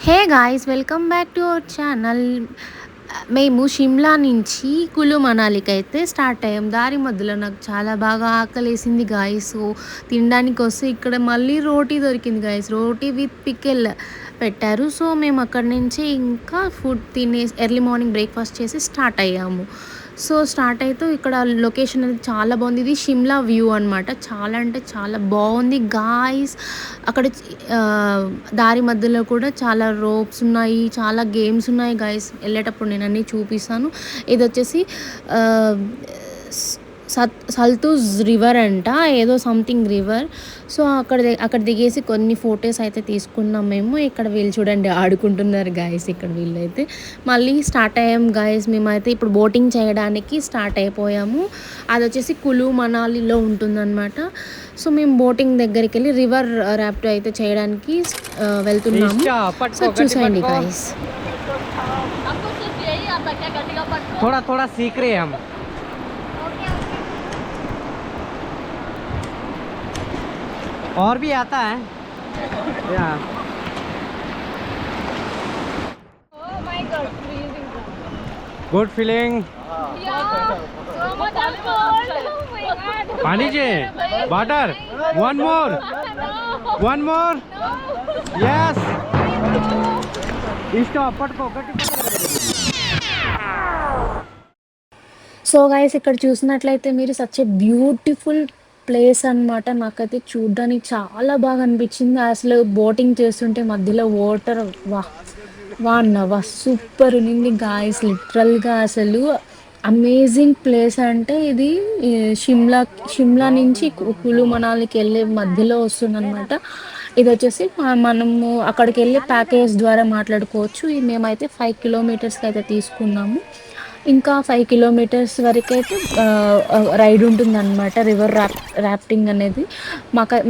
Hey guys, welcome back to our channel. మేము షిమ్లా నుంచి కులు మనాలికి అయితే స్టార్ట్ అయ్యాం. దారి మధ్యలో నాకు చాలా బాగా ఆకలేసింది గాయ్స్. సో తినడానికి వస్తే ఇక్కడ మళ్ళీ రోటీ దొరికింది గాయ్స్. రోటీ విత్ పికెల్ పెట్టారు. సో మేము అక్కడి నుంచి ఇంకా ఫుడ్ తినేసి ఎర్లీ మార్నింగ్ బ్రేక్ఫాస్ట్ చేసి స్టార్ట్ అయ్యాము. సో స్టార్ట్ అయితే ఇక్కడ లొకేషన్ అనేది చాలా బాగుంది. ఇది షిమ్లా వ్యూ అనమాట. చాలా అంటే చాలా బాగుంది గాయ్స్. అక్కడ దారి మధ్యలో కూడా చాలా రోప్స్ ఉన్నాయి, చాలా గేమ్స్ ఉన్నాయి గాయ్స్. వెళ్ళేటప్పుడు నేను అన్నీ చూపిస్తాను. ఇది వచ్చేసి సల్తూజ్ రివర్ అంట, ఏదో సంథింగ్ రివర్. సో అక్కడ దిగేసి కొన్ని ఫొటోస్ అయితే తీసుకున్నాం మేము. ఇక్కడ వీళ్ళు చూడండి ఆడుకుంటున్నారు గాయస్. ఇక్కడ వీళ్ళైతే మళ్ళీ స్టార్ట్ అయ్యాం గాయస్. మేమైతే ఇప్పుడు బోటింగ్ చేయడానికి స్టార్ట్ అయిపోయాము. అది వచ్చేసి కులు మనాలిలో ఉంటుందన్నమాట. సో మేము బోటింగ్ దగ్గరికి వెళ్ళి రివర్ ర్యాఫ్ట్ అయితే చేయడానికి వెళ్తున్నాము. సో చూసేయండి గాయస్. थोड़ा थोड़ा सीख रहे हैं हम. और भी आता है या गुड फीलिंग. पानी जी वाटर. One more yes. इष्ट पटको गट्टी. సో గైస్, ఇక్కడ చూసినట్లయితే మీరు సచ్ ఏ బ్యూటిఫుల్ ప్లేస్ అనమాట. నాకైతే చూడ్డానికి చాలా బాగా అనిపించింది. అసలు బోటింగ్ చేస్తుంటే మధ్యలో వాటర్ వా సూపర్ ఉన్నింది గాయస్. లిటరల్గా అసలు అమేజింగ్ ప్లేస్. అంటే ఇది షిమ్లా నుంచి కులు మనాలికి వెళ్ళే మధ్యలో వస్తుందన్నమాట. ఇది వచ్చేసి మనము అక్కడికి వెళ్ళే ప్యాకేజ్ ద్వారా మాట్లాడుకోవచ్చు. మేమైతే 5 కిలోమీటర్స్కి అయితే తీసుకున్నాము. ఇంకా 5 కిలోమీటర్స్ వరకు అయితే రైడ్ ఉంటుందన్నమాట, రివర్ ర్యాఫ్టింగ్ అనేది.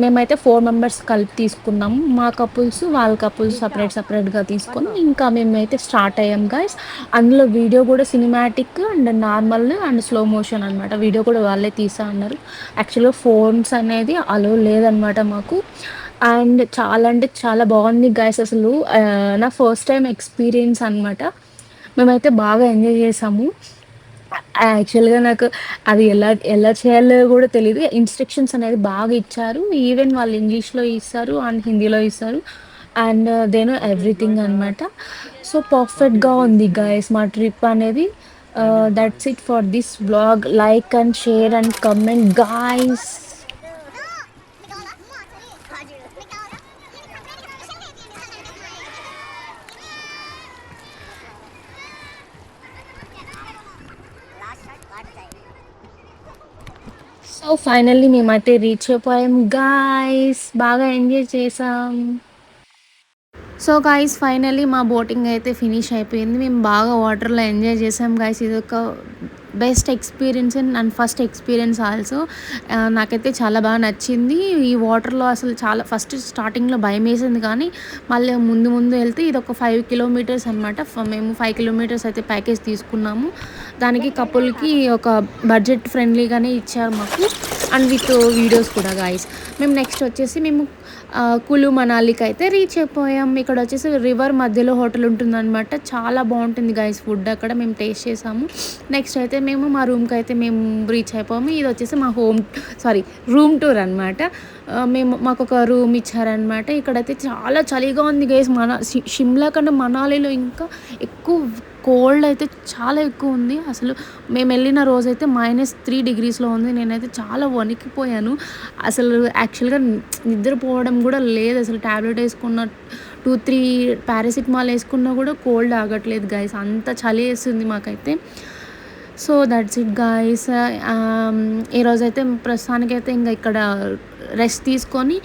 మేమైతే 4 మెంబర్స్ కలిపి తీసుకున్నాము. మా కపుల్స్ వాళ్ళ కపుల్స్ సపరేట్గా తీసుకొని ఇంకా మేమైతే స్టార్ట్ అయ్యాం గాయస్. అందులో వీడియో కూడా cinematic and normal and slow motion అనమాట. వీడియో కూడా వాళ్ళే తీసా అన్నారు. యాక్చువల్గా ఫోన్స్ అనేది అలో లేదనమాట మాకు. అండ్ చాలా అంటే చాలా బాగుంది గాయస్. అసలు నా ఫస్ట్ టైం ఎక్స్పీరియన్స్ అనమాట. మేమైతే బాగా ఎంజాయ్ చేసాము. యాక్చువల్గా నాకు అది ఎలా ఎలా చేయాలో కూడా తెలియదు. ఇన్స్ట్రక్షన్స్ అనేది బాగా ఇచ్చారు. ఈవెన్ వాళ్ళు ఇంగ్లీష్లో ఇస్తారు అండ్ హిందీలో ఇస్తారు. అండ్ దే నో ఎవ్రీథింగ్ అనమాట. సో పర్ఫెక్ట్గా ఉంది గాయస్ మా ట్రిప్ అనేది. That's it for this blog. Like and share and comment guys. So finally మేమైతే రీచ్ అయిపోయాం గాయ్స్. బాగా ఎంజాయ్ చేసాం. సో గాయ్స్, ఫైనల్లీ మా బోటింగ్ అయితే ఫినిష్ అయిపోయింది. మేము బాగా వాటర్లో ఎంజాయ్ చేసాం గాయ్స్. ఇది ఒక best experience and first experience also. నాకైతే చాలా బాగా నచ్చింది. ఈ వాటర్లో అసలు చాలా ఫస్ట్ స్టార్టింగ్లో భయం వేసింది, కానీ మళ్ళీ ముందు వెళ్తే ఇది ఒక 5 కిలోమీటర్స్ అనమాట. మేము 5 కిలోమీటర్స్ అయితే ప్యాకేజ్ తీసుకున్నాము. దానికి కపుల్కి ఒక బడ్జెట్ ఫ్రెండ్లీగానే ఇచ్చారు మాకు, అండ్ విత్ వీడియోస్ కూడా గాయస్. మేము నెక్స్ట్ వచ్చేసి కులు మనాలికి అయితే రీచ్ అయిపోయాం. ఇక్కడ వచ్చేసి రివర్ మధ్యలో హోటల్ ఉంటుందన్నమాట. చాలా బాగుంటుంది గాయస్ ఫుడ్. అక్కడ మేము టేస్ట్ చేసాము. నెక్స్ట్ అయితే మేము మా రూమ్కి అయితే మేము రీచ్ అయిపోయాము. ఇది వచ్చేసి మా రూమ్ టూర్ అనమాట. మాకు ఒక రూమ్ ఇచ్చారనమాట. ఇక్కడైతే చాలా చలిగా ఉంది గైస్. షిమ్లా కన్నా మనాలిలో ఇంకా ఎక్కువ కోల్డ్ అయితే చాలా ఎక్కువ ఉంది. అసలు మేము వెళ్ళిన రోజైతే -3 డిగ్రీస్లో ఉంది. నేనైతే చాలా వణికిపోయాను. అసలు యాక్చువల్గా నిద్రపోవడం కూడా లేదు. అసలు ట్యాబ్లెట్ వేసుకున్న 2-3 పారాసిటమాల్ వేసుకున్నా కూడా కోల్డ్ ఆగట్లేదు గైస్. అంత చలి వేస్తుంది మాకైతే. So that's it guys. ఈరోజైతే ప్రస్తుతానికైతే ఇంకా ఇక్కడ రెస్ట్ తీసుకొని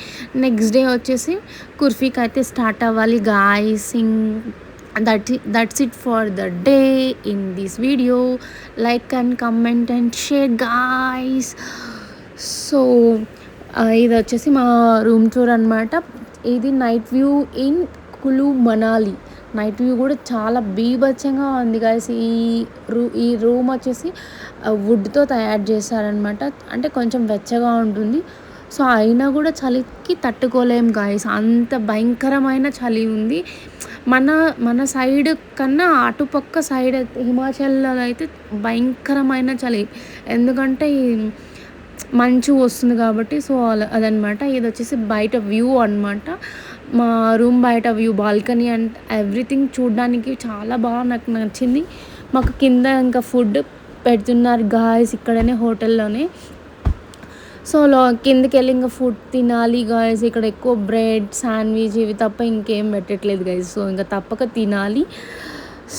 నెక్స్ట్ డే వచ్చేసి కుర్ఫీకి అయితే స్టార్ట్ అవ్వాలి guys. That's it for the day in this video. Like and comment and share guys. So ఇది వచ్చేసి మా రూమ్ టూర్ అనమాట. ఇది night view in Kullu Manali. Night view కూడా చాలా బీభత్సంగా ఉంది గాయస్. ఈ రూమ్ వచ్చేసి వుడ్తో తయారు చేశారనమాట. అంటే కొంచెం వెచ్చగా ఉంటుంది. సో అయినా కూడా చలికి తట్టుకోలేం గాయస్, అంత భయంకరమైన చలి ఉంది. మన మన సైడ్ కన్నా అటుపక్క సైడ్ అయితే హిమాచల్లో అయితే భయంకరమైన చలి. ఎందుకంటే ఈ మంచు వస్తుంది కాబట్టి. సో అదనమాట. ఇది వచ్చేసి బయట వ్యూ అనమాట. మా రూమ్ బయట వ్యూ, బాల్కనీ అండ్ ఎవ్రీథింగ్ చూడడానికి చాలా బాగా నాకు నచ్చింది. మాకు కింద ఇంకా ఫుడ్ పెడుతున్నారు గాయస్ ఇక్కడనే హోటల్లోనే. సో కిందకి వెళ్ళి ఇంకా ఫుడ్ తినాలి గాయస్. ఇక్కడ ఎక్కువ బ్రెడ్, శాండ్విచ్ ఇవి తప్ప ఇంకేం పెట్టట్లేదు గాయస్. సో ఇంకా తప్పక తినాలి.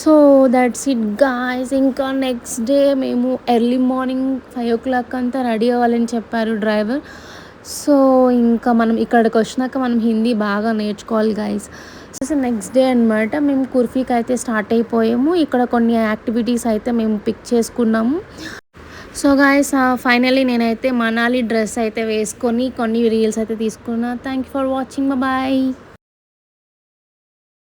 So that's it guys. ఇంకా నెక్స్ట్ డే మేము ఎర్లీ మార్నింగ్ 5 o'clock అంతా రెడీ అవ్వాలని చెప్పారు డ్రైవర్. సో ఇంకా మనం ఇక్కడికి వచ్చినాక మనం హిందీ బాగా నేర్చుకోవాలి గాయస్. సో నెక్స్ట్ డే అనమాట మేము కుర్ఫీకి అయితే స్టార్ట్ అయిపోయాము. ఇక్కడ కొన్ని యాక్టివిటీస్ అయితే మేము పిక్ చేసుకున్నాము. సో గాయస్ ఫైనల్లీ నేనైతే మనాలి డ్రెస్ అయితే వేసుకొని కొన్ని రీల్స్ అయితే తీసుకున్నా. Thank you for watching. Bye.